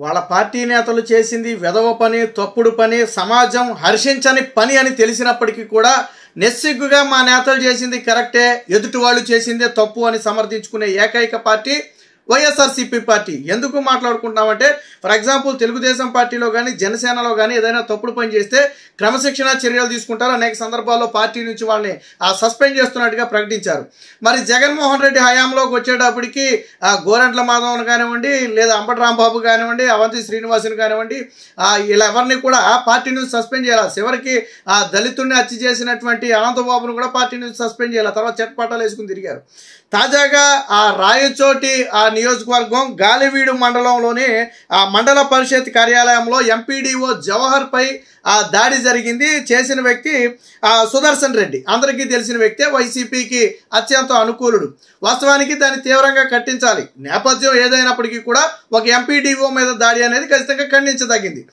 వాళ్ళ పార్టీ నేతలు చేసింది వెధవ పని, తప్పుడు పని, సమాజం హర్షించని పని అని తెలిసినప్పటికీ కూడా నిస్సిగ్గుగా మా నేతలు చేసింది కరెక్టే, ఎదుటి వాళ్ళు చేసిందే తప్పు అని సమర్థించుకునే ఏకైక పార్టీ వైఎస్ఆర్సీపీ పార్టీ. ఎందుకు మాట్లాడుకుంటున్నామంటే, ఫర్ ఎగ్జాంపుల్ తెలుగుదేశం పార్టీలో కానీ జనసేనలో కానీ ఏదైనా తప్పుడు పని చేస్తే క్రమశిక్షణ చర్యలు తీసుకుంటారు. అనేక సందర్భాల్లో పార్టీ నుంచి వాళ్ళని సస్పెండ్ చేస్తున్నట్టుగా ప్రకటించారు. మరి జగన్మోహన్ రెడ్డి హయాంలోకి వచ్చేటప్పటికి గోరంట్ల మాధవన్ కానివ్వండి, లేదా అంబటి రాంబాబు కానివ్వండి, అవంతి శ్రీనివాసుని కానివ్వండి, ఇలా ఎవరిని కూడా పార్టీ నుంచి సస్పెండ్ చేయాలి. చివరికి దళితుడిని హత్య చేసినటువంటి అనంతబాబును కూడా పార్టీ నుంచి సస్పెండ్ చేయాలి. తర్వాత చట్టపట్టాలు వేసుకుని తిరిగారు. తాజాగా రాయచోటి నియోజకవర్గం గాలివీడు మండలంలోని మండల పరిషత్ కార్యాలయంలో ఎంపీడీఓ జవహర్ పై దాడి జరిగింది. చేసిన వ్యక్తి సుదర్శన్ రెడ్డి, అందరికీ తెలిసిన వ్యక్తే, వైసీపీకి అత్యంత అనుకూలుడు. వాస్తవానికి దాన్ని తీవ్రంగా ఖండించాలి. నేపథ్యం ఏదైనప్పటికీ కూడా ఒక ఎంపీడీఓ మీద దాడి అనేది ఖచ్చితంగా ఖండించదగింది.